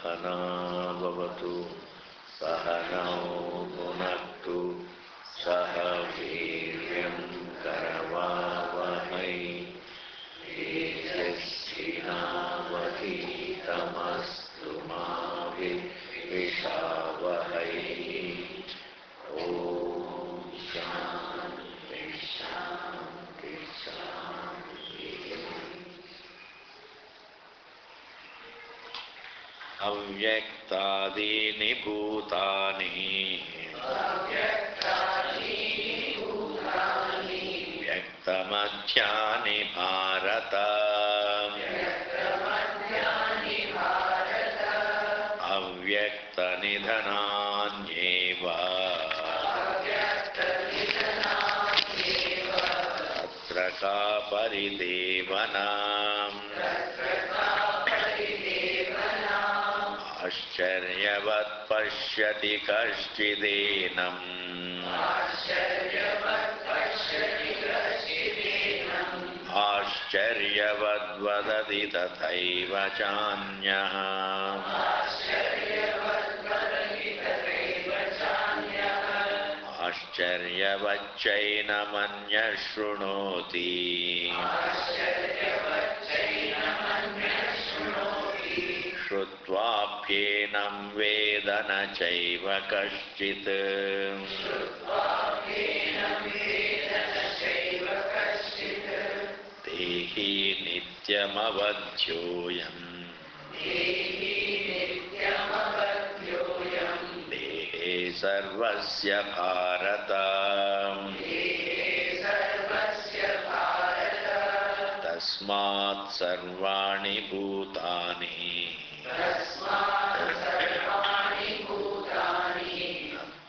सहना भवतु सहनौ भुनक्तु सह वीर्यं करवावहै तेजस्विनावधीतमस्तु मा विद्विषावहै ॐ शान्ति शान्ति शान्ति अव्यक्तादीनि भूतानि व्यक्तमध्यानि भारत अव्यक्तनिधनान्येव तत्र का परिदेवना आश्चर्यवत् पश्यति कश्चिदेनम् आश्चर्यवद्वदति तथैव चान्यः आश्चर्यवच्चैनमन्यः शृणोति श्रुत्वाप्येनं वेद न चैव कश्चित् देहि नित्यमवध्योऽयम् देहे सर्वस्य भारत तस्मात् सर्वाणि भूतानि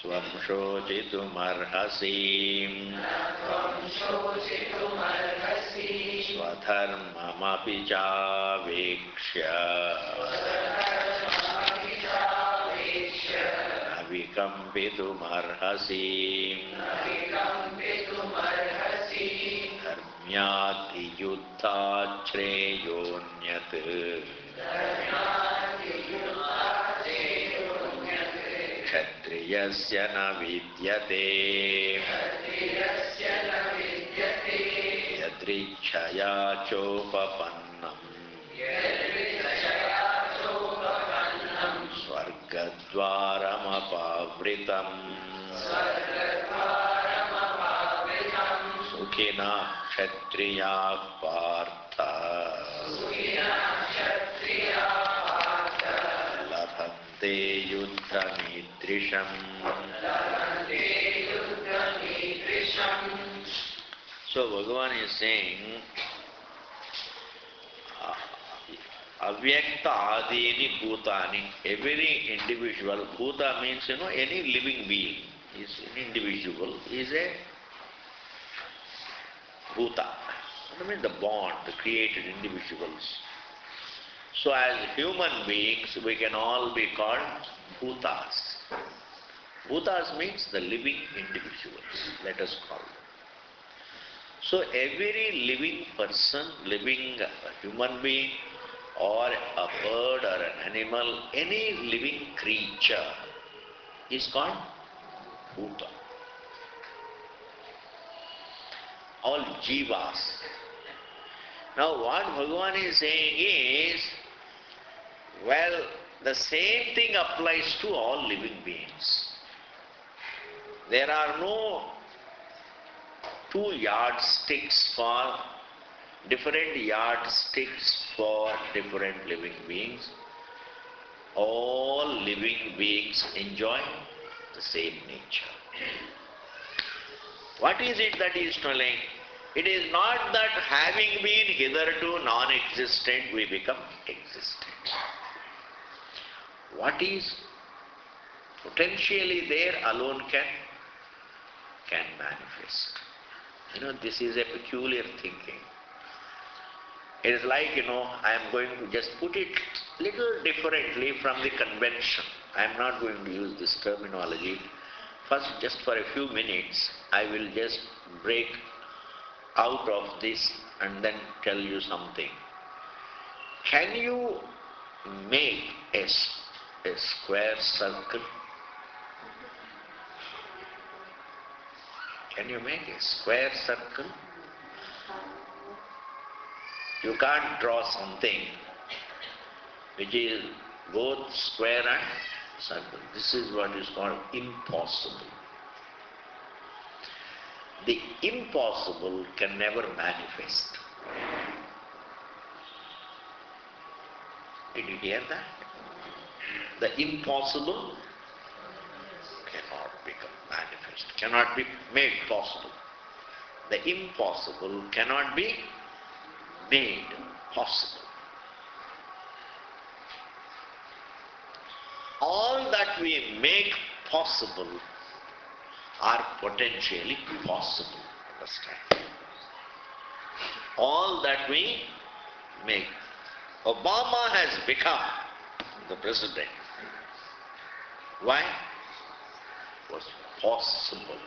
त्वं शोचितुमर्हसि स्वधर्ममपि चावेक्ष्य न विकम्पितुमर्हसि धर्म्याद्धियुद्धात् श्रेयोऽन्यत् क्षत्रियस्य न विद्यते यदृच्छया चोपपन्नम् स्वर्गद्वारमपावृतम् सुखिनः क्षत्रियाः पार्थ लभन्ते युद्धमीदृशम्. So Bhagavan is saying, Avyakta adini bhutani, every individual, bhuta means, any living being is an individual, is a bhuta. I mean the bond, the created individuals. So as human beings, we can all be called bhutas. Bhutas means the living individuals, let us call them. So every living person, living human being, or a bird or an animal, any living creature is called bhuta. All jivas. Now what Bhagavan is saying is, well, the same thing applies to all living beings. There are no two yardsticks for different living beings. All living beings enjoy the same nature. What is it that he is telling? It is not that having been hitherto non-existent, we become existent. What is potentially there alone can manifest. This is a peculiar thinking. It is like, I am going to just put it little differently from the convention. I am not going to use this terminology. First, just for a few minutes, I will just break out of this and then tell you something. Can you make a a square circle? Can you make a square circle? You can't draw something which is both square and circle. This is what is called impossible. The impossible can never manifest. Did you hear that? The impossible cannot become manifest, cannot be made possible. The impossible cannot be made possible. All that we make possible are potentially possible. Understand? All that we make. Obama has become the president. Why? It was possible.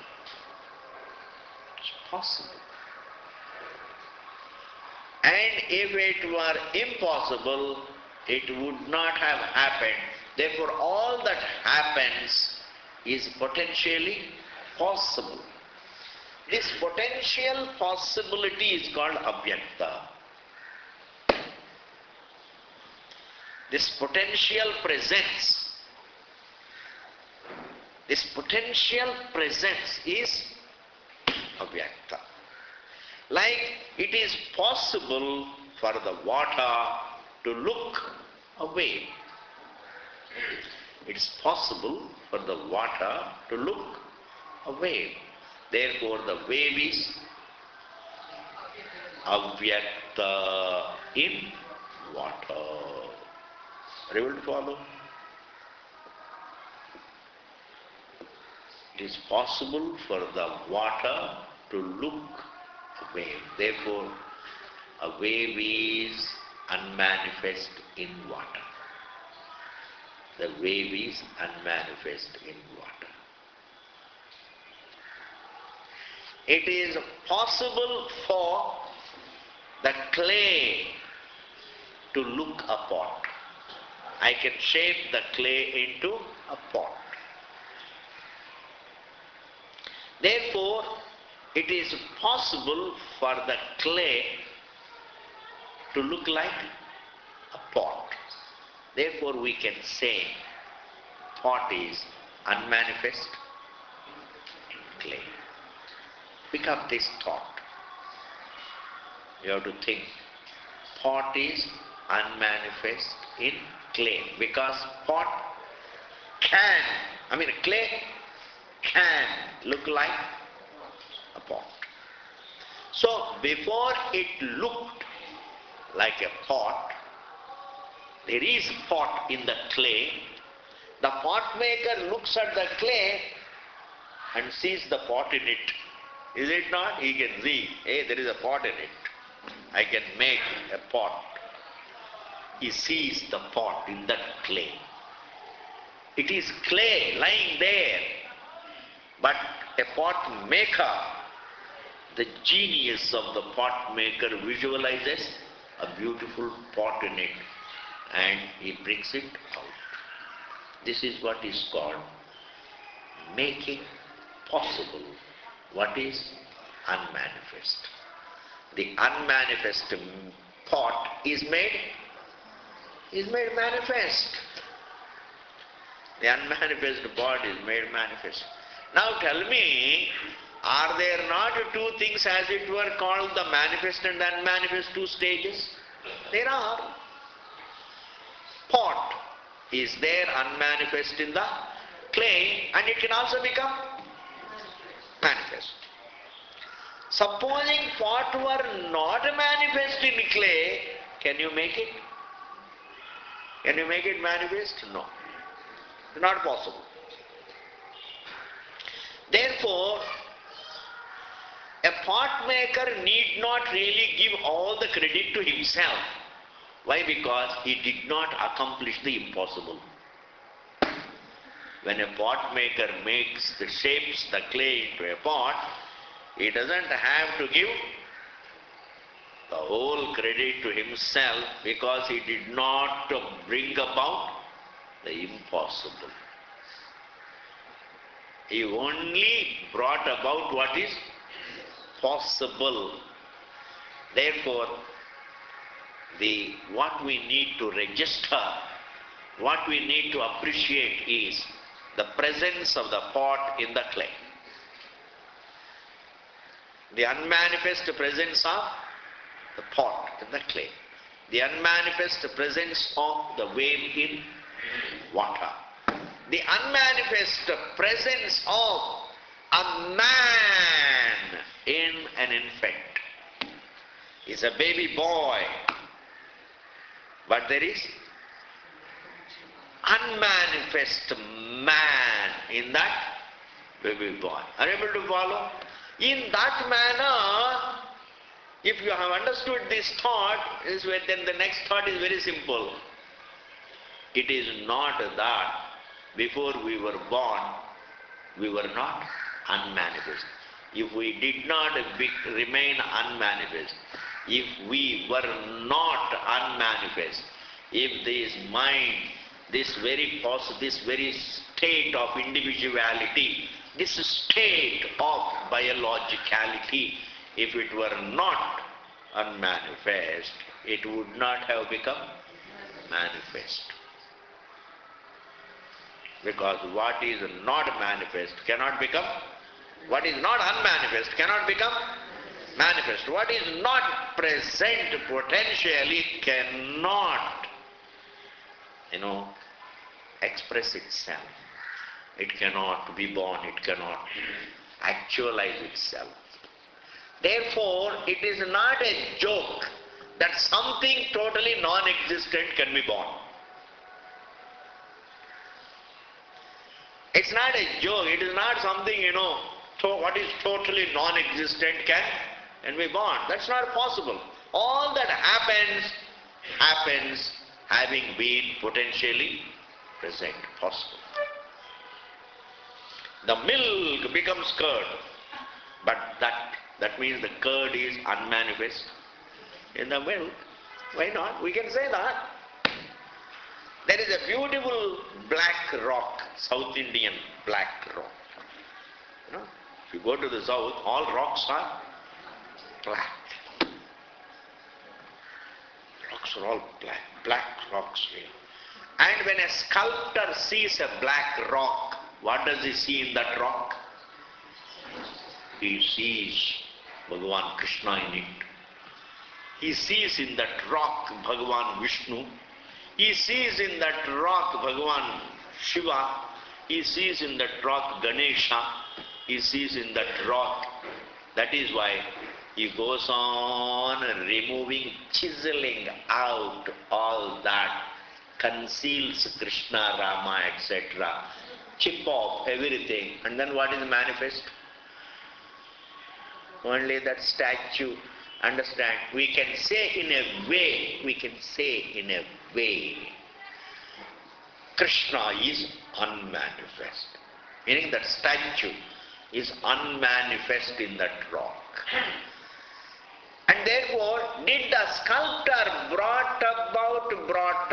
It's possible. And if it were impossible, it would not have happened. Therefore, all that happens is potentially possible. This potential possibility is called avyakta. This potential presence is avyakta. Like it is possible for the water to look away. It is possible for the water to look away. Therefore, the wave is avyakta in water. Are you able to follow? It is possible for the water to look away. Therefore, a wave is unmanifest in water. The wave is unmanifest in water. It is possible for the clay to look a pot. I can shape the clay into a pot. Therefore, it is possible for the clay to look like a pot. Therefore, we can say pot is unmanifest in clay. Pick up this thought. You have to think. Pot is unmanifest in clay because clay can look like a pot. So before it looked like a pot, there is pot in the clay. The pot maker looks at the clay and sees the pot in it. Is it not? He can see, hey, there is a pot in it. I can make a pot. He sees the pot in that clay. It is clay lying there. But a pot maker, the genius of the pot maker visualizes a beautiful pot in it and he brings it out. This is what is called making possible what is unmanifest. The unmanifest pot is made manifest. The unmanifest pot is made manifest. Now tell me, are there not two things as it were called the manifest and unmanifest, two stages? There are. Pot is there unmanifest in the clay and it can also become manifest. Supposing pot were not manifest in clay, can you make it? Can you make it manifest? No. Not possible. Therefore, a pot maker need not really give all the credit to himself. Why? Because he did not accomplish the impossible. When a pot maker shapes the clay into a pot, he doesn't have to give the whole credit to himself because he did not bring about the impossible. He only brought about what is possible. Therefore, what we need to register, what we need to appreciate is the presence of the pot in the clay. The unmanifest presence of the pot in the clay. The unmanifest presence of the wave in water. The unmanifest presence of a man in an infant. He's a baby boy, but there is unmanifest man in that baby boy. Are you able to follow? In that manner, if you have understood this thought, then the next thought is very simple. It is not that before we were born, we were not unmanifest. If we did not remain unmanifest, if we were not unmanifest, if this mind, this very state of individuality, this state of biologicality, if it were not unmanifest, it would not have become manifest. Because what is not manifest cannot become, what is not unmanifest cannot become manifest. What is not present potentially cannot, express itself. It cannot be born, it cannot actualize itself. Therefore, it is not a joke that something totally non-existent can be born. It's not a joke, it is not something, what is totally non-existent can be born. That's not possible. All that happens having been potentially present, possible. The milk becomes curd, but that means the curd is unmanifest in the milk. Why not? We can say that. There is a beautiful black rock, South Indian black rock. If you go to the south, all rocks are black. Rocks are all black rocks here. And when a sculptor sees a black rock, what does he see in that rock? He sees Bhagavan Krishna in it. He sees in that rock Bhagavan Vishnu. He sees in that rock Bhagavan Shiva. He sees in that rock Ganesha. He sees in that rock. That is why he goes on removing, chiseling out all that conceals Krishna, Rama, etc. Chip off everything. And then what is manifest? Only that statue. Understand? We can say in a way, Krishna is unmanifest. Meaning that statue is unmanifest in that rock. And therefore, did the sculptor brought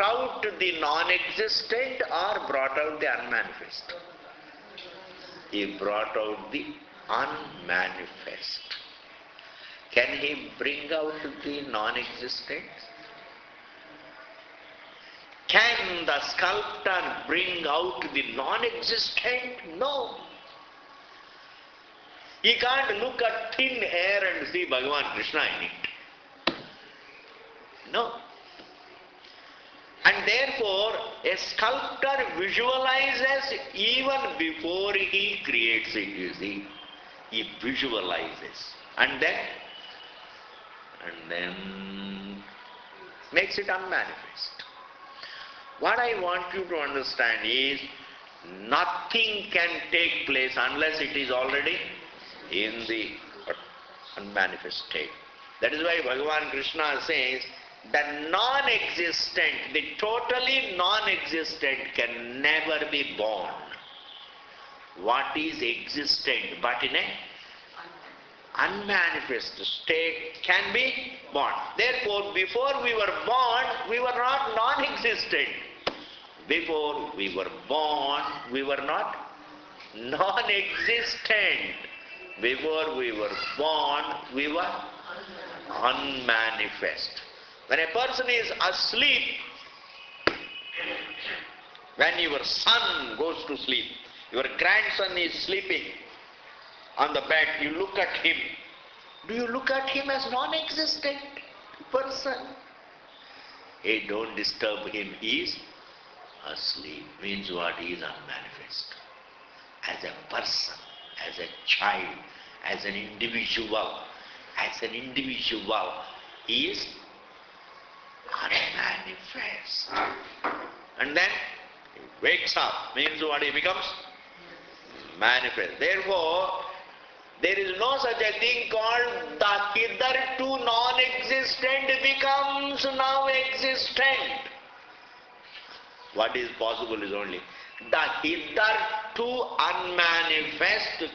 out the non-existent or brought out the unmanifest? He brought out the unmanifest. Can he bring out the non-existent? Can the sculptor bring out the non-existent? No. He can't look at thin air and see Bhagavan Krishna in it. No. And therefore, a sculptor visualizes even before he creates it, you see. He visualizes. And then makes it unmanifest. What I want you to understand is, nothing can take place unless it is already in the unmanifest state. That is why Bhagavan Krishna says, the non-existent, the totally non-existent can never be born. What is existent but in a unmanifest state can be born. Therefore, before we were born, we were not non-existent. Before we were born, we were not non-existent. Before we were born, we were unmanifest. When a person is asleep, when your son goes to sleep, your grandson is sleeping on the bed, you look at him. Do you look at him as non-existent person? Hey, don't disturb him, he is asleep. Means what? He is unmanifest. As a person, as a child, as an individual, he is unmanifest. And then he wakes up. Means what? He becomes manifest. Therefore, there is no such a thing called the hitherto non-existent becomes now existent. What is possible is only the hitherto unmanifest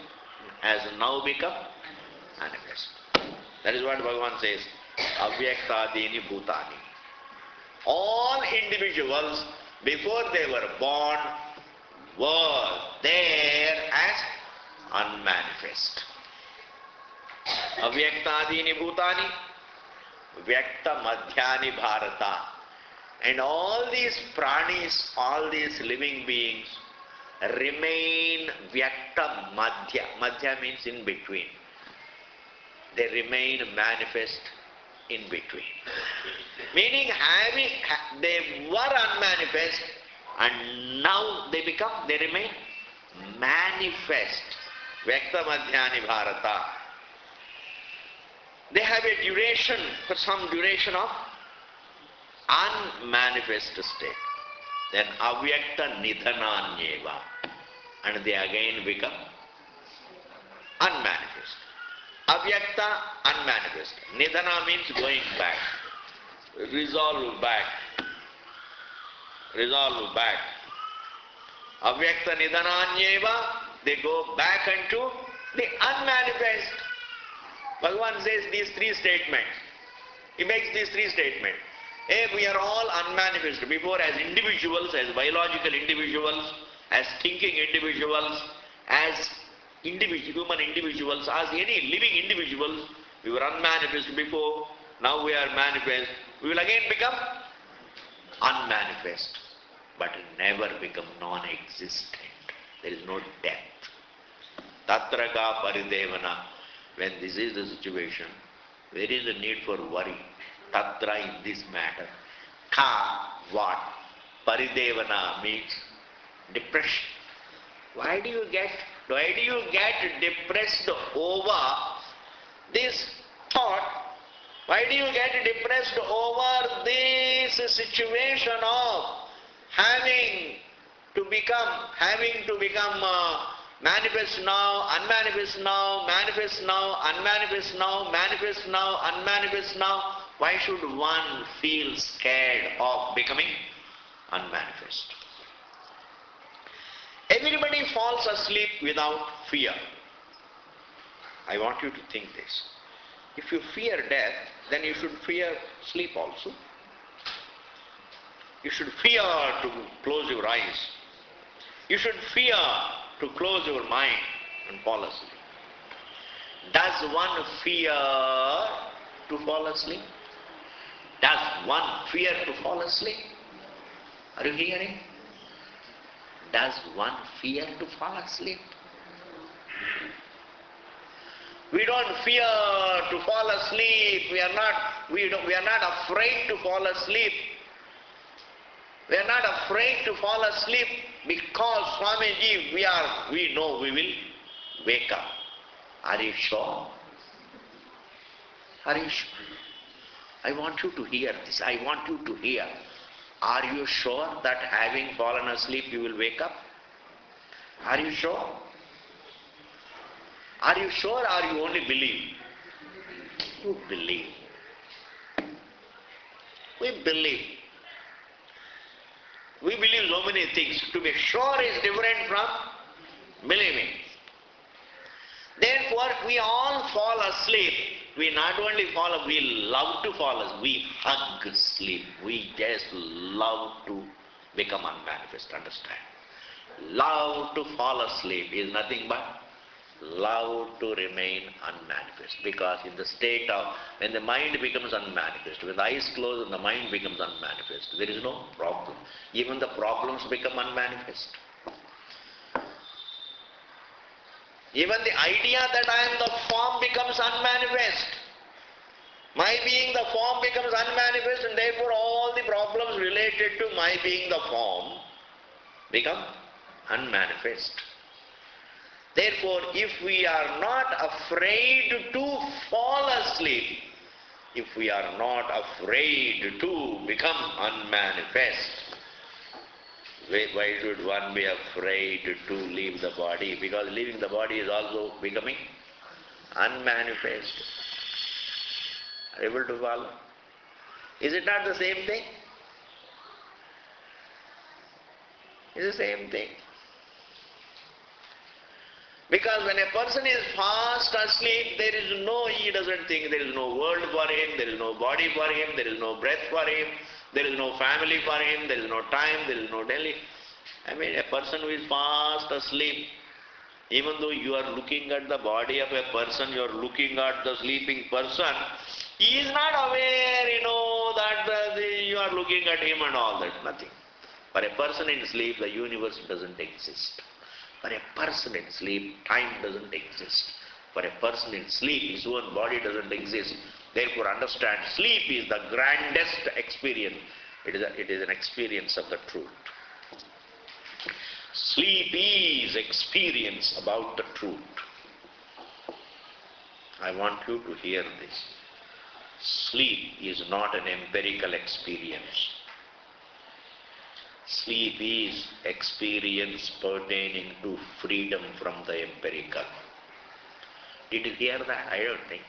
has now become manifest. That is what Bhagavan says, Avyaktadini Bhutani. All individuals before they were born were there as unmanifest. Avyaktadini Bhutani, Vyakta Madhyani Bharata. And all these pranis, all these living beings remain Vyakta Madhya. Madhya means in between. They remain manifest in between. Meaning they were unmanifest and now they remain manifest. Vyakta Madhyani Bharata. They have a duration, for some duration of unmanifest state. Then Avyakta Nidhananyeva. And they again become unmanifest. Avyakta, unmanifest. Nidhana means going back. Resolve back. Resolve back. Avyakta Nidhananyeva, they go back into the unmanifest. Bhagavan says these three statements. He makes these three statements. We are all unmanifest before as individuals, as biological individuals, as thinking individuals, as human individuals, as any living individuals. We were unmanifest before, now we are manifest. We will again become unmanifest, but never become non-existent. There is no death. Tatra ka paridevana. When this is the situation, there is a need for worry. Tatra in this matter. Ka, what? Paridevana means depression. Why do you get depressed over this thought? Why do you get depressed over this situation of having to become manifest now, unmanifest now, manifest now, unmanifest now, manifest now, unmanifest now? Why should one feel scared of becoming unmanifest? Everybody falls asleep without fear. I want you to think this. If you fear death, then you should fear sleep also. You should fear to close your eyes. You should fear to close your mind and fall asleep. Does one fear to fall asleep? Does one fear to fall asleep? Are you hearing? Does one fear to fall asleep? We don't fear to fall asleep. We are not afraid to fall asleep. We are not afraid to fall asleep because Swamiji, we know we will wake up. Are you sure? Are you sure? I want you to hear this. I want you to hear. Are you sure that having fallen asleep you will wake up? Are you sure? Are you sure or you only believe? You believe. We believe. We believe so many things. To be sure is different from believing. Therefore, we all fall asleep. We not only fall asleep, we love to fall asleep. We hug sleep. We just love to become unmanifest. Understand? Love to fall asleep is nothing but love to remain unmanifest. Because in the state of, when the mind becomes unmanifest, when the eyes close and the mind becomes unmanifest, there is no problem. Even the problems become unmanifest. Even the idea that I am the form becomes unmanifest. My being the form becomes unmanifest, and therefore all the problems related to my being the form become unmanifest. Therefore, if we are not afraid to fall asleep, if we are not afraid to become unmanifest, why should one be afraid to leave the body? Because leaving the body is also becoming unmanifest. Are you able to follow? Is it not the same thing? It's the same thing. Because when a person is fast asleep, there is no, he doesn't think, there is no world for him, there is no body for him, there is no breath for him, there is no family for him, there is no time, there is no Delhi. I mean, a person who is fast asleep, even though you are looking at the body of a person, you are looking at the sleeping person, he is not aware, that you are looking at him and all that, nothing. For a person in sleep, the universe doesn't exist. For a person in sleep, time doesn't exist. For a person in sleep, his own body doesn't exist. Therefore, understand, sleep is the grandest experience. It is an experience of the truth. Sleep is experience about the truth. I want you to hear this. Sleep is not an empirical experience. Sleep is experience pertaining to freedom from the empirical. Did you hear that? I don't think.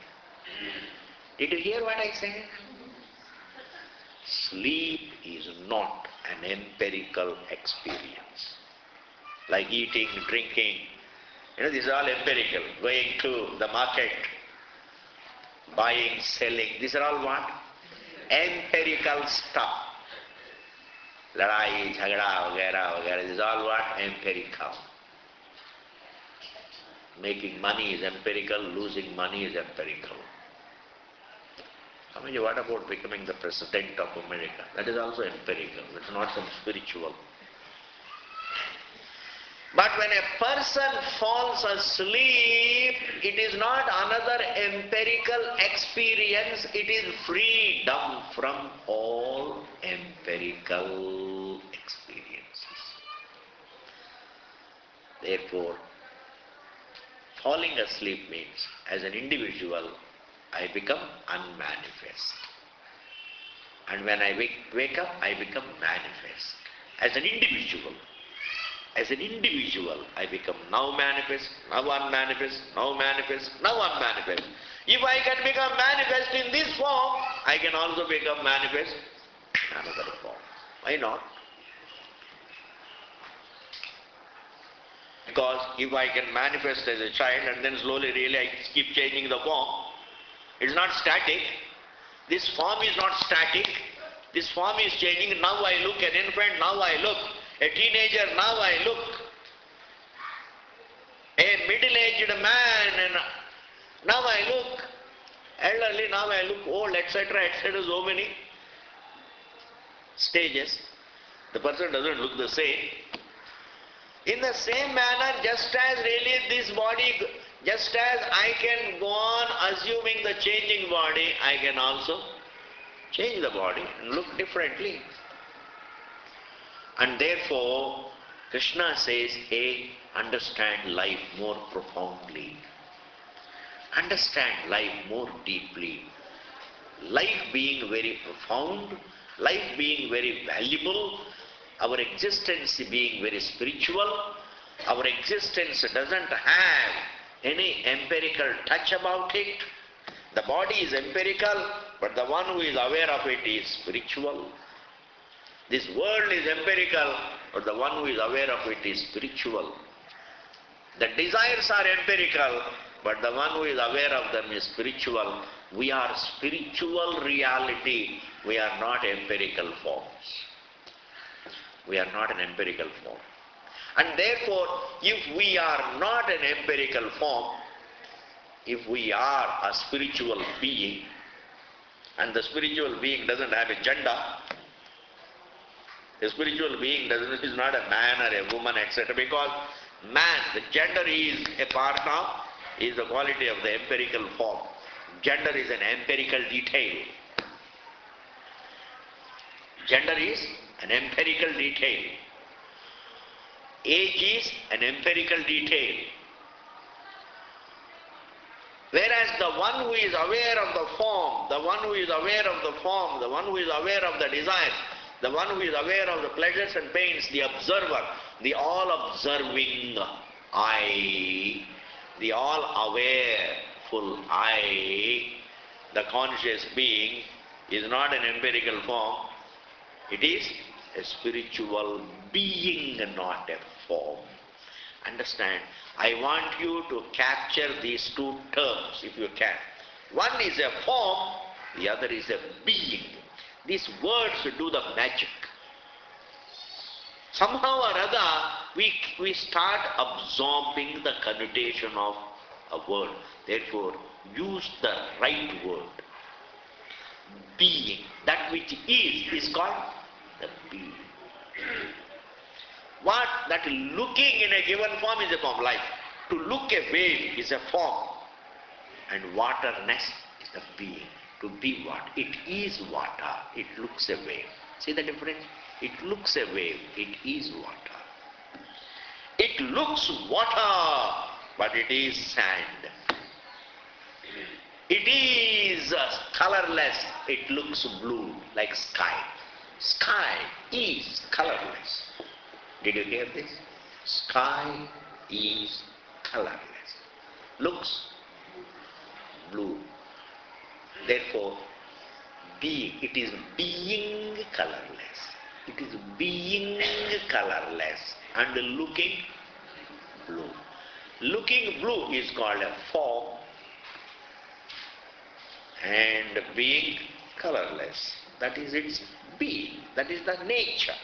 Did you hear what I said? Sleep is not an empirical experience. Like eating, drinking, this is all empirical. Going to the market, buying, selling, these are all what? Empirical stuff. Ladai, jhagda, vagera, this is all what? Empirical. Making money is empirical, losing money is empirical. I mean, what about becoming the president of America? That is also empirical, it's not some spiritual. But when a person falls asleep, it is not another empirical experience, it is freedom from all empirical experiences. Therefore, falling asleep means, as an individual, I become unmanifest. And when I wake up, I become manifest. As an individual, I become now manifest, now unmanifest, now manifest, now unmanifest. If I can become manifest in this form, I can also become manifest in another form. Why not? Because if I can manifest as a child and then slowly really I keep changing the form, it's not static. This form is not static. This form is changing. Now I look an infant, now I look a teenager, now I look a middle-aged man, and now I look elderly, now I look old, etc., etc., so many stages. The person doesn't look the same. In the same manner, just as really this body, just as I can go on assuming the changing body, I can also change the body and look differently. And therefore, Krishna says, hey, understand life more profoundly. Understand life more deeply. Life being very profound, life being very valuable, our existence being very spiritual, our existence doesn't have any empirical touch about it. The body is empirical, but the one who is aware of it is spiritual. This world is empirical, but the one who is aware of it is spiritual. The desires are empirical, but the one who is aware of them is spiritual. We are spiritual reality. We are not empirical forms. We are not an empirical form. And therefore, if we are not an empirical form, if we are a spiritual being, and the spiritual being doesn't have a gender, a spiritual being is not a man or a woman, etc. Because man, the gender is a part of, is the quality of the empirical form. Gender is an empirical detail. Gender is an empirical detail. Age is an empirical detail. Whereas the one who is aware of the form, the one who is aware of the form, the one who is aware of the desires, the one who is aware of the pleasures and pains, the observer, the all-observing I, the all-awareful I, the conscious being, is not an empirical form. It is a spiritual being, not a form. Understand? I want you to capture these two terms, if you can. One is a form, the other is a being. These words do the magic. Somehow or other, we start absorbing the connotation of a word. Therefore, use the right word. Being. That which is called the being. What? That looking in a given form is a form. Like, to look a wave is a form. And waterness is the being. To be what? It is water. It looks a wave. See the difference? It looks a wave. It is water. It looks water, but it is sand. It is colorless. It looks blue, like sky. Sky is colorless. Did you hear this? Sky is colorless. Looks blue. Therefore, it is being colorless. It is being colorless and looking blue. Looking blue is called a form and being colorless. That is its being. That is the nature.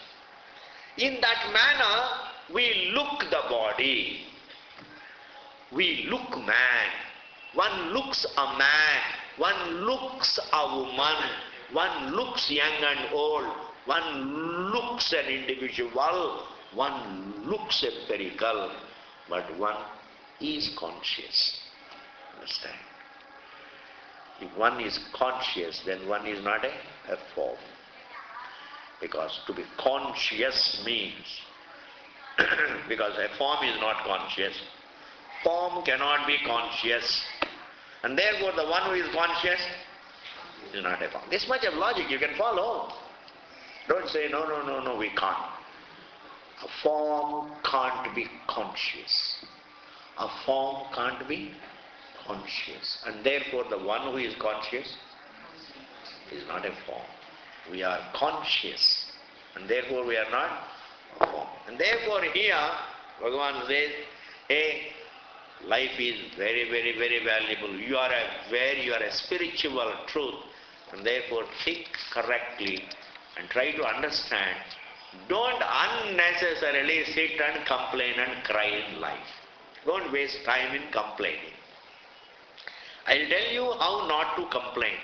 In that manner, we look the body. We look man. One looks a man. One looks a woman. One looks young and old. One looks an individual. One looks empirical. But one is conscious. Understand? If one is conscious, then one is not a form. Because to be conscious means, because a form is not conscious, form cannot be conscious, and therefore the one who is conscious is not a form. This much of logic you can follow. Don't say, no, we can't. A form can't be conscious. A form can't be conscious. And therefore the one who is conscious is not a form. We are conscious. And therefore we are not a form. And therefore here, Bhagavan says, hey, life is very, very, very valuable. You are a spiritual truth. And therefore think correctly and try to understand. Don't unnecessarily sit and complain and cry in life. Don't waste time in complaining. I'll tell you how not to complain.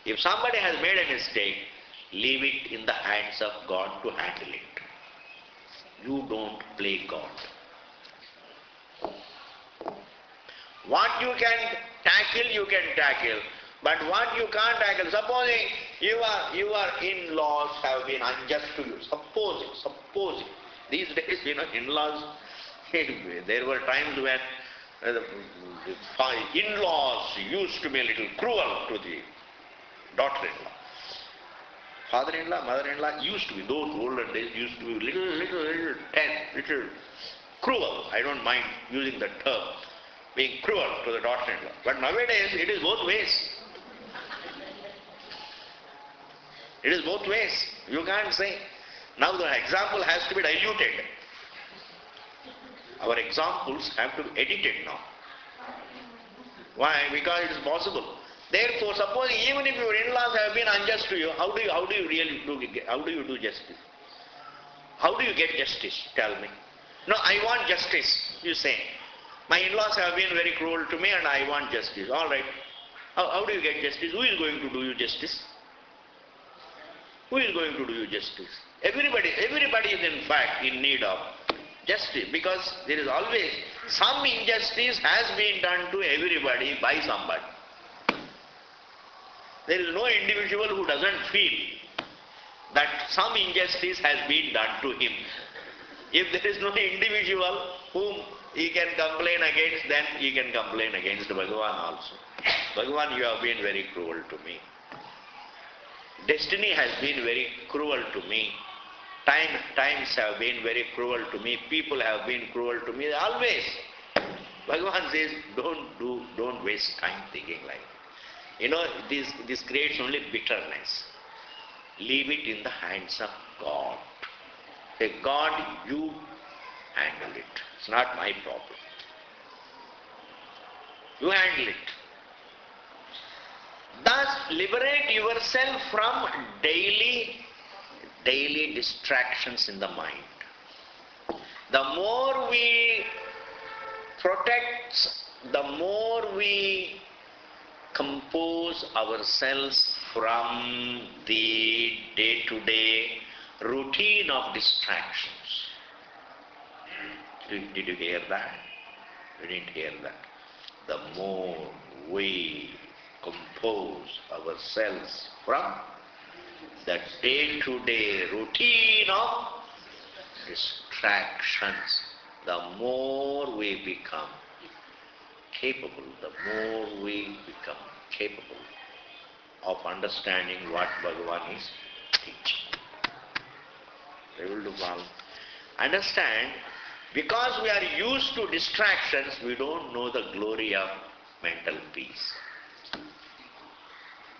If somebody has made a mistake, leave it in the hands of God to handle it. You don't play God. What you can tackle, you can tackle. But what you can't tackle, supposing your in-laws have been unjust to you. Supposing. These days, in-laws, there were times when the in-laws used to be a little cruel to the daughter-in-law. Father-in-law, mother-in-law used to be, those older days used to be little cruel. I don't mind using the term, being cruel to the daughter-in-law. But nowadays, it is both ways. It is both ways. You can't say. Now the example has to be diluted. Our examples have to be edited now. Why? Because it is possible. Therefore, suppose even if your in-laws have been unjust to you, how do you do justice? How do you get justice? Tell me. No, I want justice, you say. My in-laws have been very cruel to me and I want justice. All right. How do you get justice? Who is going to do you justice? Who is going to do you justice? Everybody is in fact in need of justice, because there is always some injustice has been done to everybody by somebody. There is no individual who doesn't feel that some injustice has been done to him. If there is no individual whom he can complain against, then he can complain against Bhagavan also. Bhagavan, you have been very cruel to me. Destiny has been very cruel to me. Times have been very cruel to me. People have been cruel to me. Always. Bhagavan says, don't waste time thinking like that. This creates only bitterness. Leave it in the hands of God. Say, God, you handle it. It's not my problem. You handle it. Thus, liberate yourself from daily distractions in the mind. The more we protect, the more we compose ourselves from the day-to-day routine of distractions. Did you hear that? You didn't hear that. The more we compose ourselves from the day-to-day routine of distractions, the more we become capable, of understanding what Bhagavan is teaching. Able to follow. Understand, because we are used to distractions, we don't know the glory of mental peace.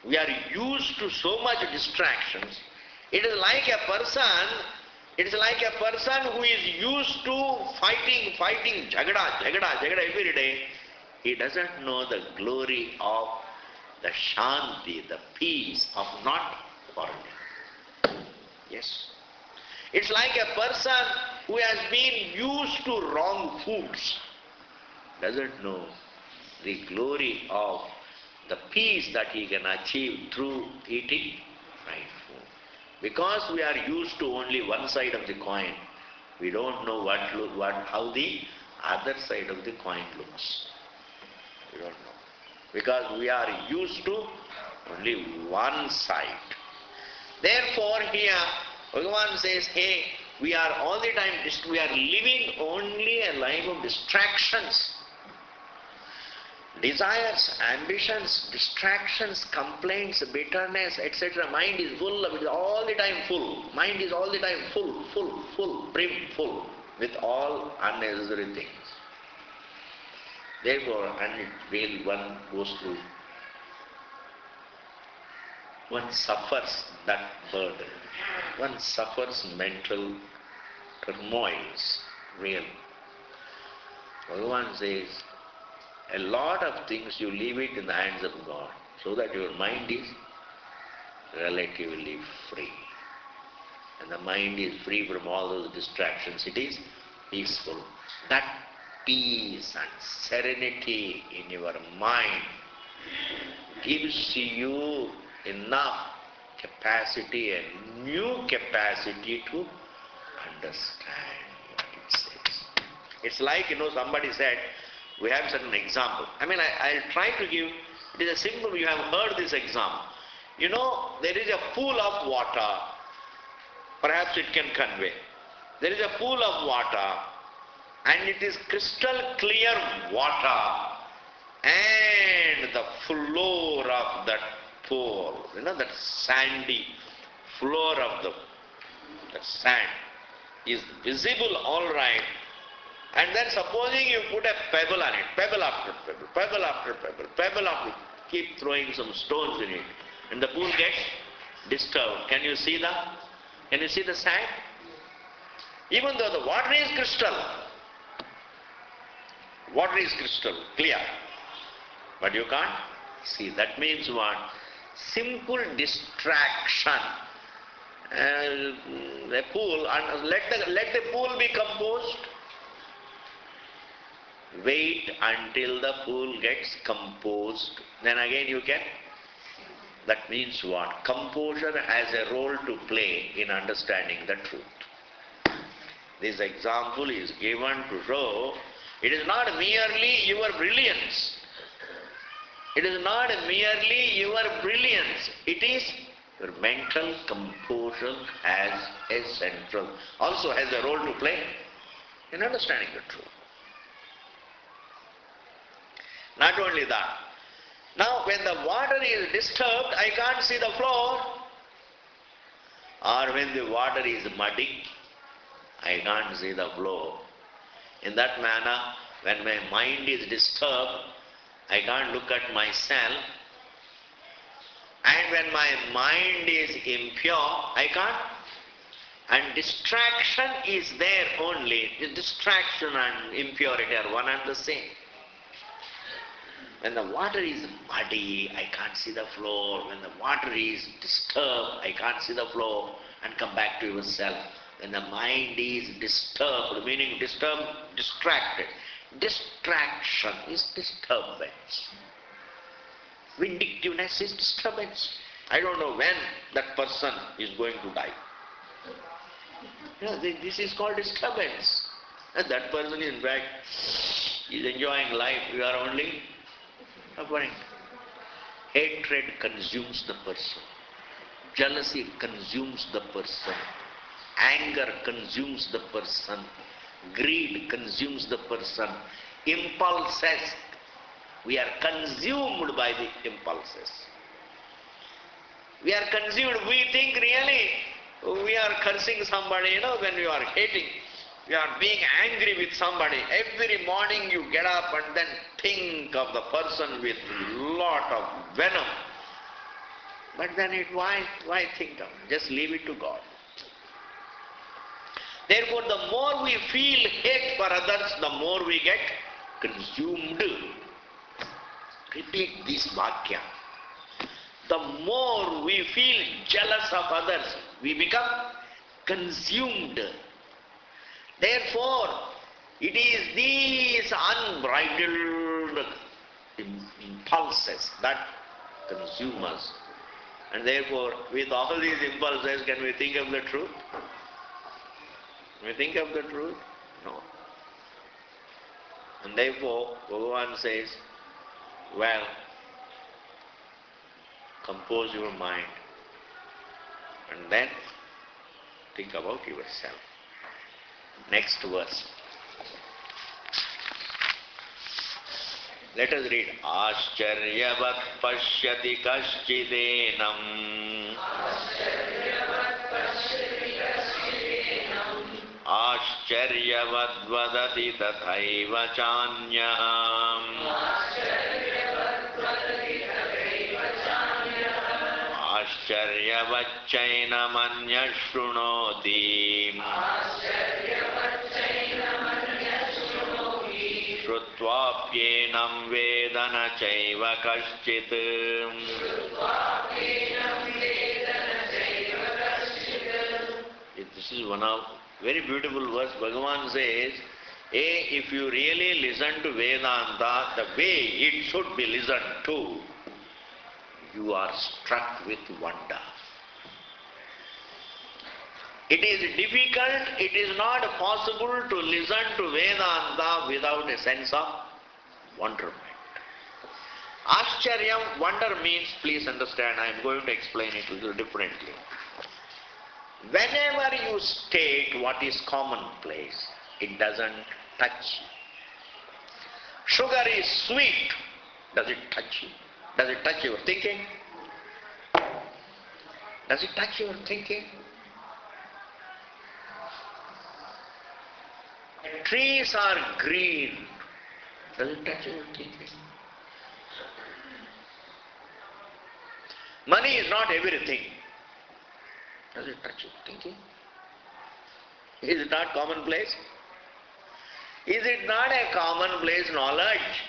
We are used to so much distractions. It is like a person who is used to fighting, jagada every day. He doesn't know the glory of the shanti, the peace of not quarreling. Yes. It's like a person who has been used to wrong foods, doesn't know the glory of the peace that he can achieve through eating right food. Because we are used to only one side of the coin, we don't know how the other side of the coin looks. We don't know. Because we are used to only one side. Therefore here, Bhagavan says, hey, we are all the time, we are living only a life of distractions. Desires, ambitions, distractions, complaints, bitterness, etc. Mind is full of it, all the time full. Mind is all the time full, brimful with all unnecessary things. Therefore, and one goes through, one suffers that burden. One suffers mental turmoils, real. Bhagavan says, a lot of things you leave it in the hands of God, so that your mind is relatively free. And the mind is free from all those distractions. It is peaceful. That peace and serenity in your mind gives you enough capacity, a new capacity to understand what it says. It's like, somebody said, we have certain example. I'll try to give, it is a simple, you have heard this example. There is a pool of water, perhaps it can convey. There is a pool of water, and it is crystal clear water, and the floor of that pool, that sandy floor of that sand is visible all right. And then supposing you put a pebble on it, pebble after pebble, keep throwing some stones in it, and the pool gets disturbed. Can you see the sand? Even though the water is crystal clear, but you can't see. That means what? Simple distraction a pool and let the pool be composed. Wait until the pool gets composed. Then again you can. That means what? Composure has a role to play in understanding the truth. This example is given to show it is not merely your brilliance. It is not merely your brilliance. It is your mental composure as a central, also has a role to play in understanding the truth. Not only that, now when the water is disturbed, I can't see the floor. Or when the water is muddy, I can't see the floor. In that manner, when my mind is disturbed, I can't look at myself. And when my mind is impure, I can't. And distraction is there only. Distraction and impurity are one and the same. When the water is muddy, I can't see the floor. When the water is disturbed, I can't see the floor. And come back to yourself. When the mind is disturbed, meaning disturbed, distracted. Distraction is disturbance. Vindictiveness is disturbance. I don't know when that person is going to die. This is called disturbance. And that person, in fact, is enjoying life. You are only suffering. Hatred consumes the person. Jealousy consumes the person. Anger consumes the person. Greed consumes the person. Impulses. We are consumed by the impulses. We are consumed. We think really we are cursing somebody, when we are hating. We are being angry with somebody. Every morning you get up and then think of the person with lot of venom. But then why think of it? Just leave it to God. Therefore, the more we feel hate for others, the more we get consumed. Repeat this vakya. The more we feel jealous of others, we become consumed. Therefore, it is these unbridled impulses that consume us. And therefore, with all these impulses, can we think of the truth? Can we think of the truth? No. And therefore, Bhagavan says, well, compose your mind and then think about yourself. Next verse. Let us read. Ascharyavat pashyati kashchidenam. Ascharyavat vadati tathaiva chanyam. Ascharyavat-chainamanya shrunoti. Shrutva-pyenam vedana chaiva kaschit. This is one of very beautiful verse. Bhagavan says, if you really listen to Vedanta the way it should be listened to, you are struck with wonder. It is difficult, it is not possible to listen to Vedanta without a sense of wonderment. Ascharyam, wonder means, please understand, I am going to explain it a little differently. Whenever you state what is commonplace, it doesn't touch you. Sugar is sweet. Does it touch you? Does it touch your thinking? Does it touch your thinking? Trees are green. Does it touch your thinking? Money is not everything. Does it touch your thinking? Is it not commonplace? Is it not a commonplace knowledge?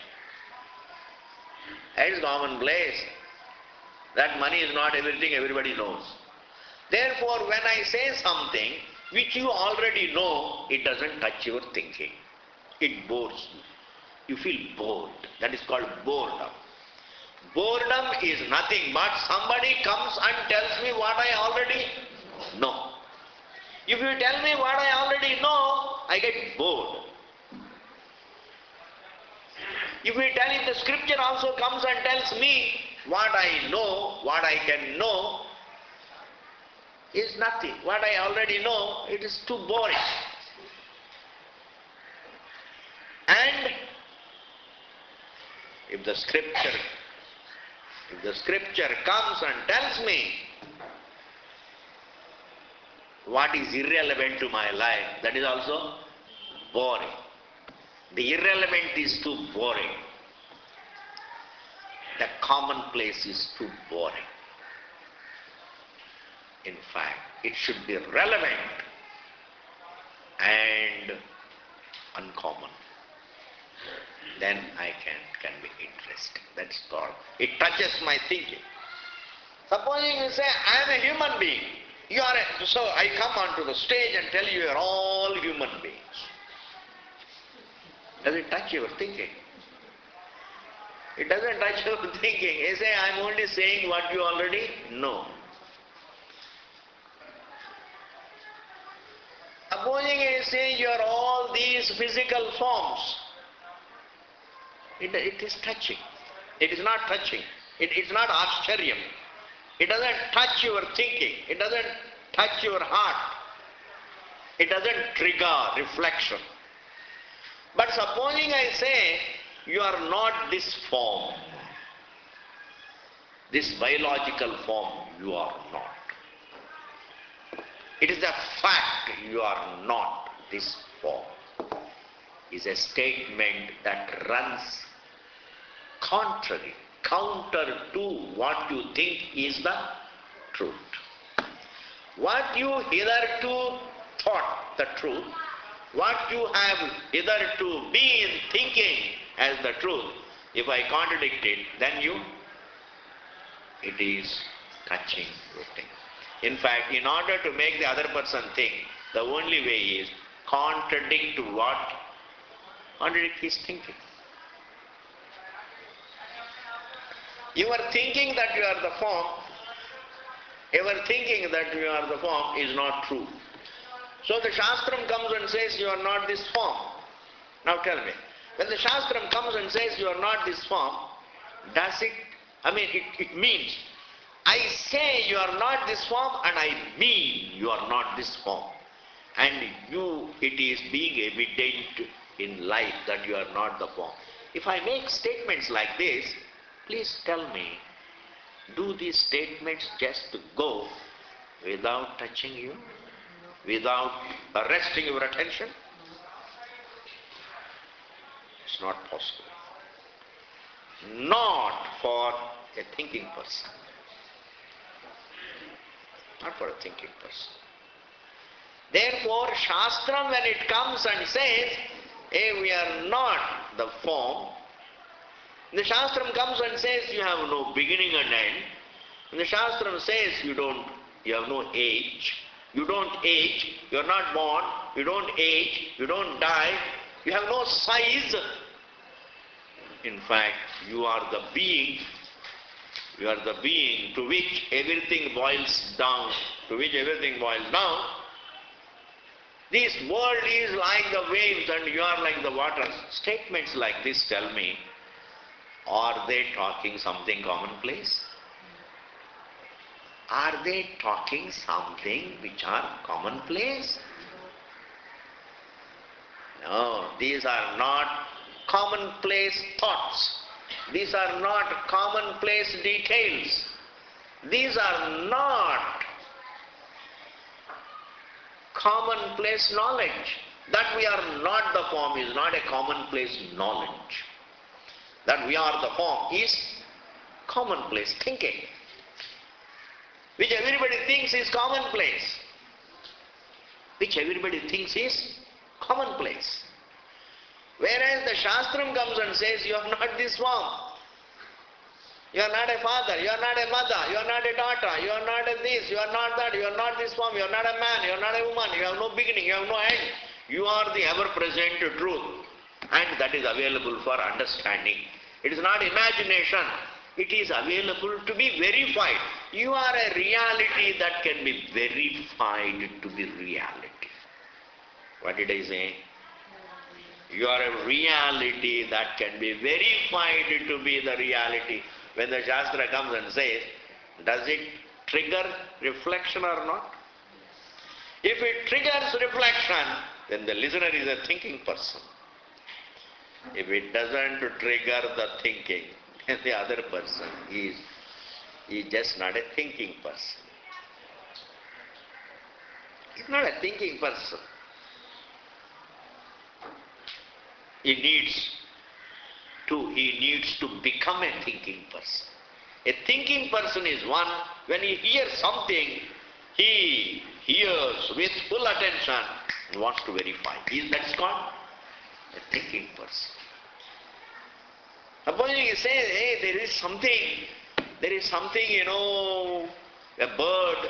It is commonplace that money is not everything, everybody knows. Therefore, when I say something which you already know, it doesn't touch your thinking. It bores you. You feel bored. That is called boredom. Boredom is nothing but somebody comes and tells me what I already know. If you tell me what I already know, I get bored. If the scripture also comes and tells me what I know, what I can know, is nothing. What I already know, it is too boring. And if the scripture comes and tells me what is irrelevant to my life, that is also boring. The irrelevant is too boring. The commonplace is too boring. In fact, it should be relevant and uncommon. Then I can be interested. That's called, it touches my thinking. Supposing you say, I am a human being. So I come onto the stage and tell you are all human beings. Does it touch your thinking? It doesn't touch your thinking. You say, I am only saying what you already know. Supposing I say you are all these physical forms, it is touching. It is not touching. It's not Ascharya. It doesn't touch your thinking. It doesn't touch your heart. It doesn't trigger reflection. But supposing I say, you are not this form, this biological form, you are not. It is a fact you are not this form. Is a statement that runs counter to what you think is the truth. What you hitherto thought the truth, what you have hitherto been thinking as the truth, if I contradict it, then it is touching your thing. In fact, in order to make the other person think, the only way is contradict what? Contradict his thinking. Your thinking that you are the form, your thinking that you are the form is not true. So the Shastram comes and says you are not this form. Now tell me, when the Shastram comes and says you are not this form, does it, it means, I say you are not this form and I mean you are not this form. And it is being evident in life that you are not the form. If I make statements like this, please tell me, do these statements just go without touching you? Without arresting your attention? It's not possible. Not for a thinking person. Not for a thinking person. Therefore, Shastram, when it comes and says, hey, we are not the form, the Shastram comes and says you have no beginning and end. And the Shastram says you have no age. You don't age, you are not born, you don't age, you don't die, you have no size. In fact, you are the being to which everything boils down, This world is like the waves and you are like the waters. Statements like this tell me, are they talking something commonplace? Are they talking something which are commonplace? No, these are not commonplace thoughts. These are not commonplace details. These are not commonplace knowledge. That we are not the form is not a commonplace knowledge. That we are the form is commonplace thinking, which everybody thinks is commonplace. Whereas the Shastram comes and says, you are not this form. You are not a father, you are not a mother, you are not a daughter, you are not a this, you are not that, you are not this form, you are not a man, you are not a woman, you have no beginning, you have no end. You are the ever-present truth, and that is available for understanding. It is not imagination, it is available to be verified. You are a reality that can be verified to be reality. What did I say? You are a reality that can be verified to be the reality. When the Shastra comes and says, does it trigger reflection or not? If it triggers reflection, then the listener is a thinking person. If it doesn't trigger the thinking, then the other person is just not a thinking person. He's not a thinking person. He needs to become a thinking person. A thinking person is one, when he hears something, he hears with full attention and wants to verify. That's called a thinking person. Supposing he says, hey, there is something, a bird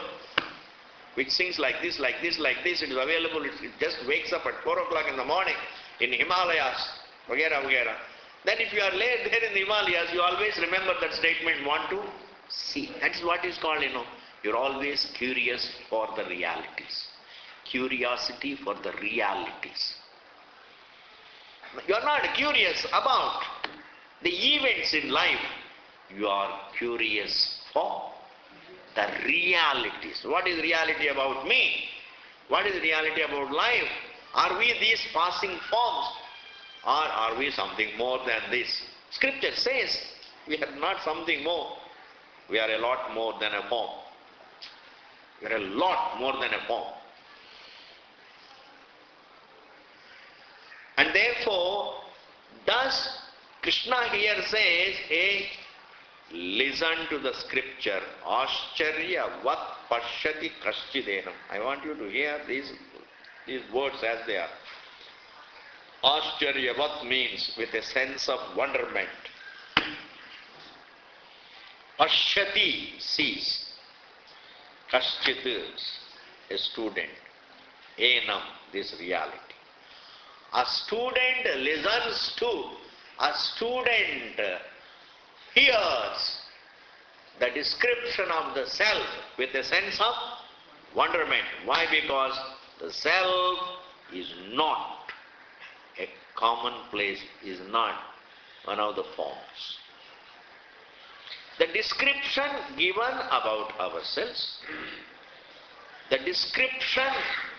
which sings like this, it is available, it just wakes up at 4 o'clock in the morning in Himalayas, vagera, vagera. Then if you are laid there in the Himalayas, you always remember that statement, want to see. That's what is called, you're always curious for the realities. Curiosity for the realities. You are not curious about the events in life. You are curious for the realities. What is reality about me? What is reality about life? Are we these passing forms? Or are we something more than this? Scripture says we are not something more. We are a lot more than a form. We are a lot more than a form. And therefore, thus Krishna here says, hey, listen to the scripture. Ascharya vat pashyati kaschidenam. I want you to hear these words as they are. Ascharya vat means with a sense of wonderment. Pashyati sees. Kaschit is a student. Enam, this reality. A student listens to, a student hears the description of the self with a sense of wonderment. Why? Because the self is not a commonplace, is not one of the forms. The description given about ourselves, the description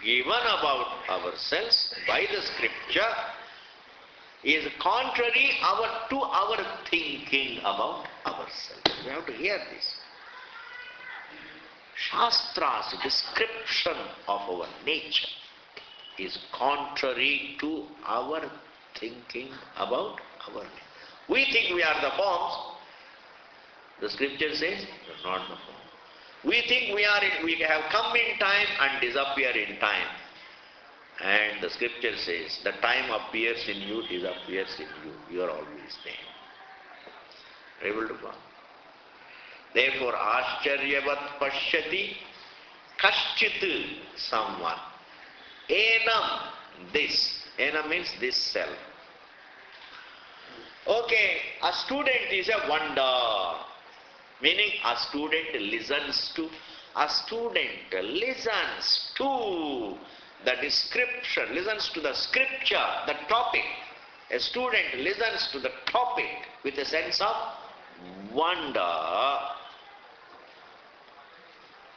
given about ourselves by the scripture is contrary to our thinking about ourselves. We have to hear this. Shastra's description of our nature is contrary to our thinking about our nature. We think we are the forms. The scripture says we are not the form. We think we have come in time and disappear in time. And the scripture says, the time appears in you, disappears in you. You are always there. Able to follow? Therefore, ascharyavat pashyati kaschit, someone. Enam, this. Enam means this self. Okay, a student is a wonder. Meaning a student listens to the description, listens to the scripture, the topic. A student listens to the topic with a sense of wonder.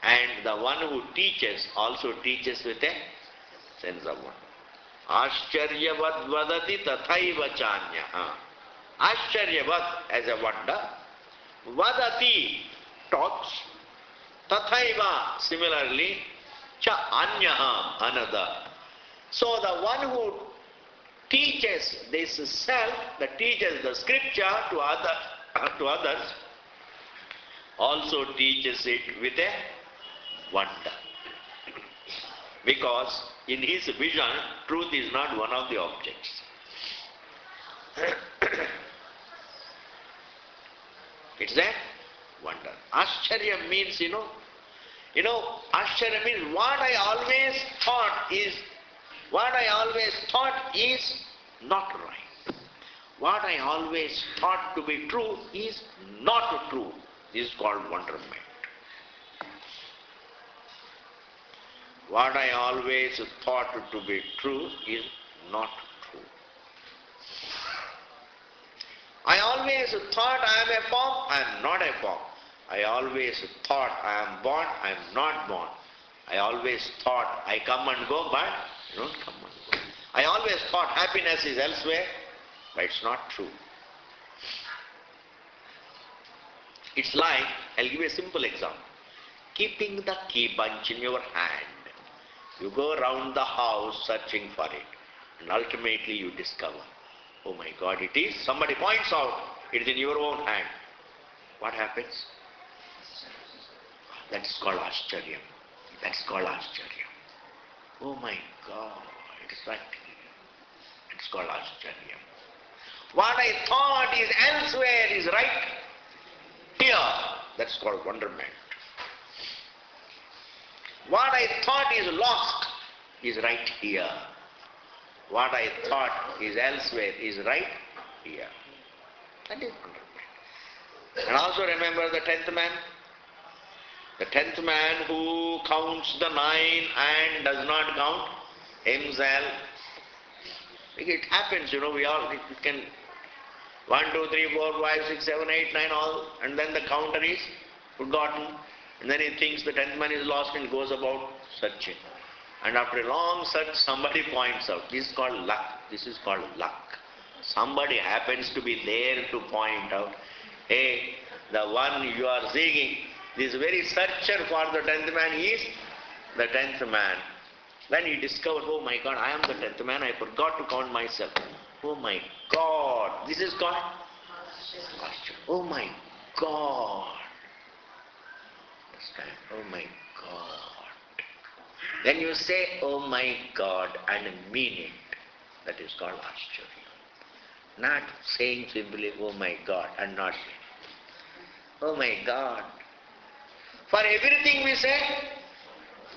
And the one who teaches also teaches with a sense of wonder. Ascharyavat vadati tathaiva chanya. Ascharyavat as a wonder. Vadati talks. Tathaiva similarly. Cha anyaha another. So the one who teaches this self, that teaches the scripture to others, also teaches it with a wonder. Because in his vision, truth is not one of the objects. It's a wonder. Ashcharya means, Ashcharya means what I always thought is not right. What I always thought to be true is not true. This is called wonderment. What I always thought to be true is not true. I always thought I am a form, I am not a form. I always thought I am born, I am not born. I always thought I come and go, but I don't come and go. I always thought happiness is elsewhere, but it's not true. It's like, I'll give you a simple example. Keeping the key bunch in your hand. You go around the house searching for it, and ultimately you discover, oh my God, it is. Somebody points out, it is in your own hand. What happens? That's called Ashcharyam. That's called Ashcharyam. Oh my God, it's right here. It's called Ashcharyam. What I thought is elsewhere is right here. That's called wonderment. What I thought is lost is right here. What I thought is elsewhere is right here. That is wonderment. And also remember the 10th man. The 10th man who counts the 9 and does not count himself. It happens, we all, it can 1, 2, 3, 4, 5, 6, 7, 8, 9, all, and then the counter is forgotten. And then he thinks the 10th man is lost and goes about searching. And after a long search, somebody points out. This is called luck. This is called luck. Somebody happens to be there to point out, hey, the one you are seeking, this very searcher for the 10th man is the 10th man. Then he discovered, oh my God, I am the 10th man. I forgot to count myself. Oh my God. This is called oh my God. Oh my God. Then you say, oh my God, and mean it. That is called Ashcharya. Not saying simply, oh my God, and not oh my God. For everything we say,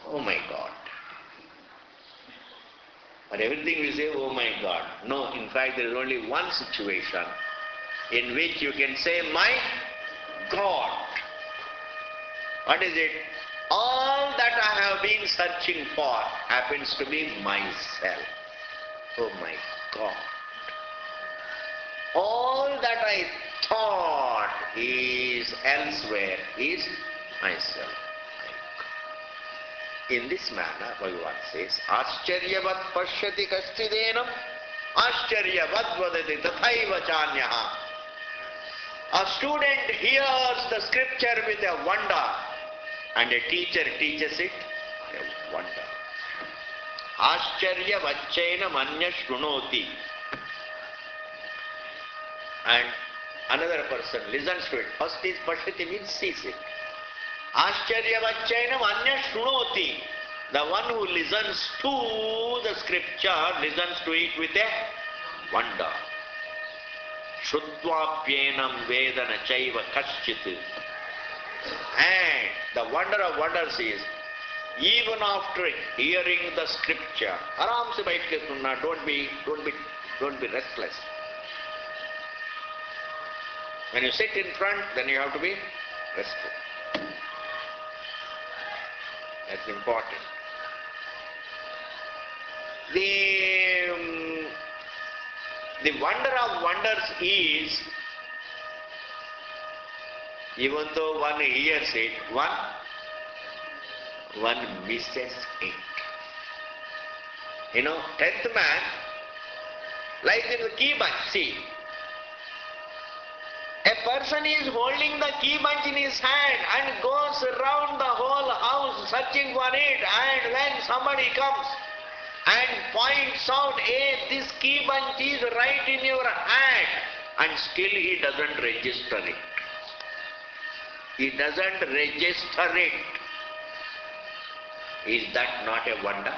oh my God. For everything we say, oh my God. No, in fact, there is only one situation in which you can say, my God. What is it? All that I have been searching for happens to be myself. Oh my God. All that I thought is elsewhere is myself. In this manner, Bhagavan says, Ascharyavat pashyati kastidenam, Ascharyavat vadati tathaiva chanyaha. A student hears the scripture with a wonder, and a teacher teaches it a wonder. Ascharya vachena manya shrunoti. And another person listens to it. First is pashyati means sees it. Ascharya vachena manya shrunoti. The one who listens to the scripture listens to it with a wonder. Shrutvaapyenam vedana chaiva kaschit. And the wonder of wonders is, even after hearing the scripture, aram se baith ke sunna, don't be restless. When you sit in front, then you have to be rested. That's important. The wonder of wonders is, even though one hears it, one misses it. 10th man, like in the key bunch, see, a person is holding the key bunch in his hand and goes around the whole house searching for it, and when somebody comes and points out, hey, this key bunch is right in your hand, and still he doesn't register it. He doesn't register it. Is that not a wonder?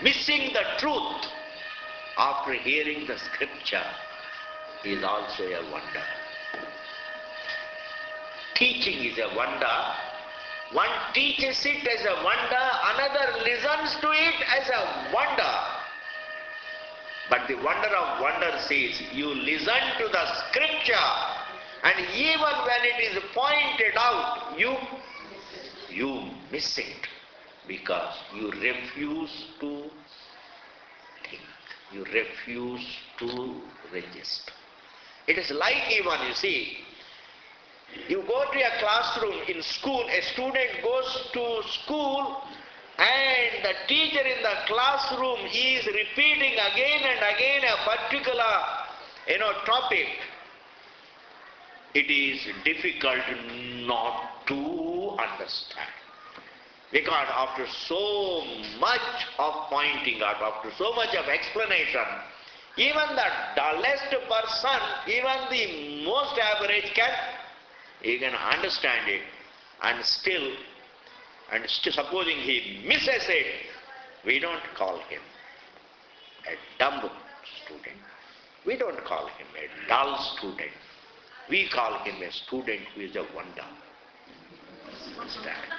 Missing the truth after hearing the scripture is also a wonder. teaching is a wonder. One teaches it as a wonder, another listens to it as a wonder. But the wonder of wonders is you listen to the scripture, and even when it is pointed out, you miss it because you refuse to think. You refuse to register. It is like even, you see, you go to a classroom in school, a student goes to school and the teacher in the classroom is repeating again and again a particular topic. It is difficult not to understand. Because after so much of pointing out, after so much of explanation, even the dullest person, even the most average can understand it, and still supposing he misses it, we don't call him a dumb student. We don't call him a dull student. We call him a student who is a wonder. Understand?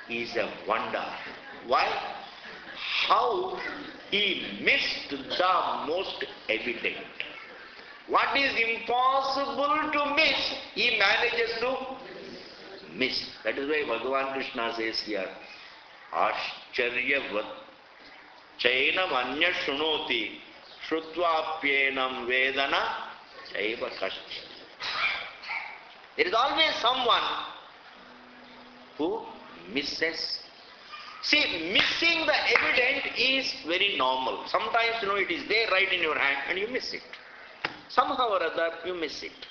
He is a wonder. Why? How he missed the most evident. What is impossible to miss, he manages to miss. That is why Bhagavan Krishna says here, Ascharyavat chainam anya shunoti shrutvaapyenam vedana chaiva kashya. There is always someone who misses. See, missing the evident is very normal. Sometimes, it is there right in your hand and you miss it. Somehow or other, you miss it.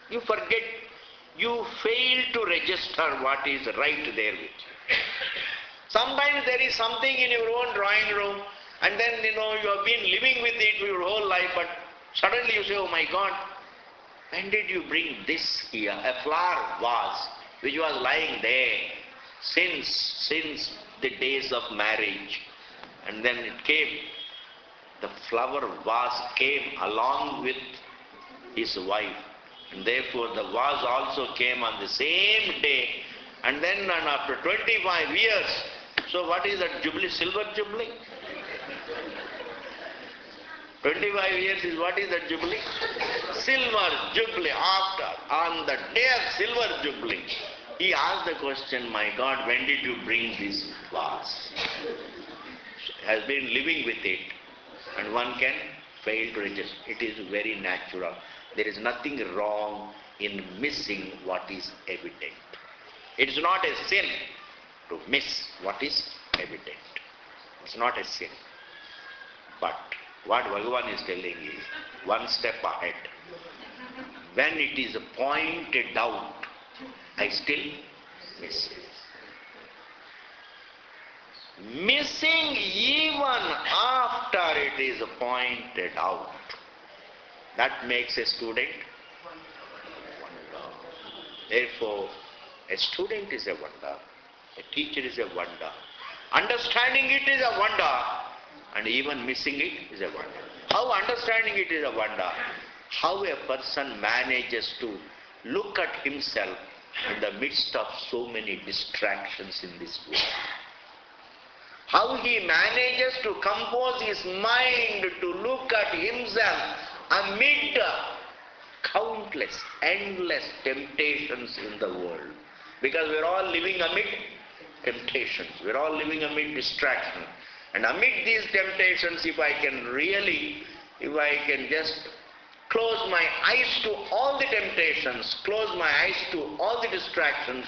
You forget, you fail to register what is right there with you. Sometimes there is something in your own drawing room and then, you have been living with it your whole life, but suddenly you say, oh my God, when did you bring this here? A flower vase which was lying there since the days of marriage. And then it came. The flower vase came along with his wife. And therefore the vase also came on the same day. And then after 25 years, so what is that jubilee? Silver jubilee? 25 years is what is that jubilee? Silver jubilee. On the day of silver jubilee, he asked the question, my God, when did you bring this vase? Has been living with it. And one can fail to register. It is very natural. There is nothing wrong in missing what is evident. It is not a sin to miss what is evident. It's not a sin. But what Bhagavan is telling is one step ahead. When it is pointed out, I still miss it. Missing even after it is pointed out, that makes a student wonder. Therefore, a student is a wonder, a teacher is a wonder. Understanding it is a wonder, and even missing it is a wonder. How understanding it is a wonder, how a person manages to look at himself in the midst of so many distractions in this world. How he manages to compose his mind to look at himself amid countless, endless temptations in the world. Because we're all living amid temptations. We're all living amid distraction. And amid these temptations, if I can just close my eyes to all the temptations, close my eyes to all the distractions,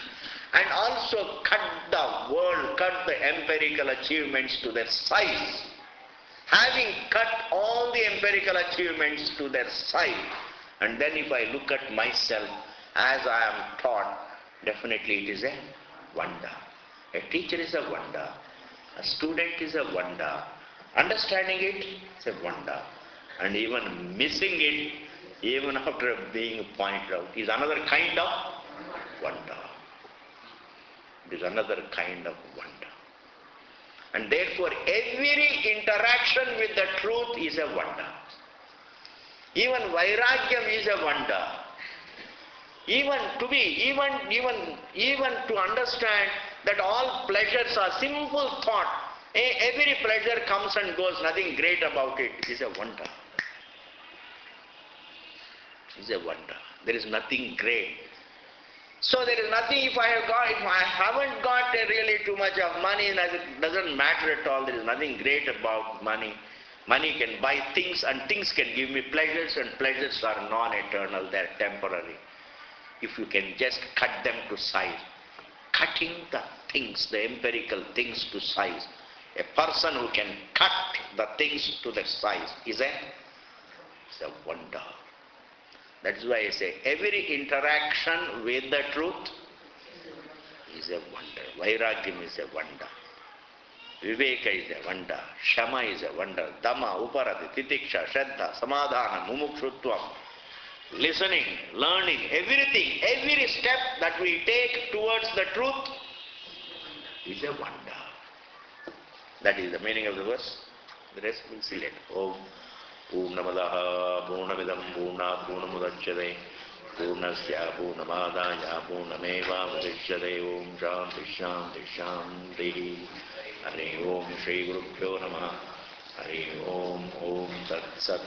and also cut the world, cut the empirical achievements to their size. Having cut all the empirical achievements to their size, and then if I look at myself as I am taught, definitely it is a wonder. A teacher is a wonder. A student is a wonder. Understanding it is a wonder. And even missing it, even after being pointed out, is another kind of wonder. It is another kind of wonder. And therefore, every interaction with the truth is a wonder. Even vairagyam is a wonder. Even to be, even to understand that all pleasures are simple thought. Every pleasure comes and goes, nothing great about it. It is a wonder. It is a wonder. There is nothing great. So there is nothing, if I haven't got really too much of money, it doesn't matter at all. There is nothing great about money. Money can buy things, and things can give me pleasures, and pleasures are non-eternal, they are temporary. If you can just cut them to size, cutting the things, the empirical things to size. A person who can cut the things to the size is a wonder. That is why I say every interaction with the truth is a wonder. Vairagyam is a wonder. Viveka is a wonder. Shama is a wonder. Dhamma, Uparati, Titiksha, Shraddha, Samadhana, Mumukshutvam. Listening, learning, everything, every step that we take towards the truth is a wonder. That is the meaning of the verse. The rest we'll see later. Om Purnamadaha Purnamidam Purnat Purnamudachyate Purnasya Purnamadaya Purnameva Vadishyate Om Shanti Shanti Shanti. Hari Om Shri Gurubhyo Namaha. Hari Om Om Tat Sat.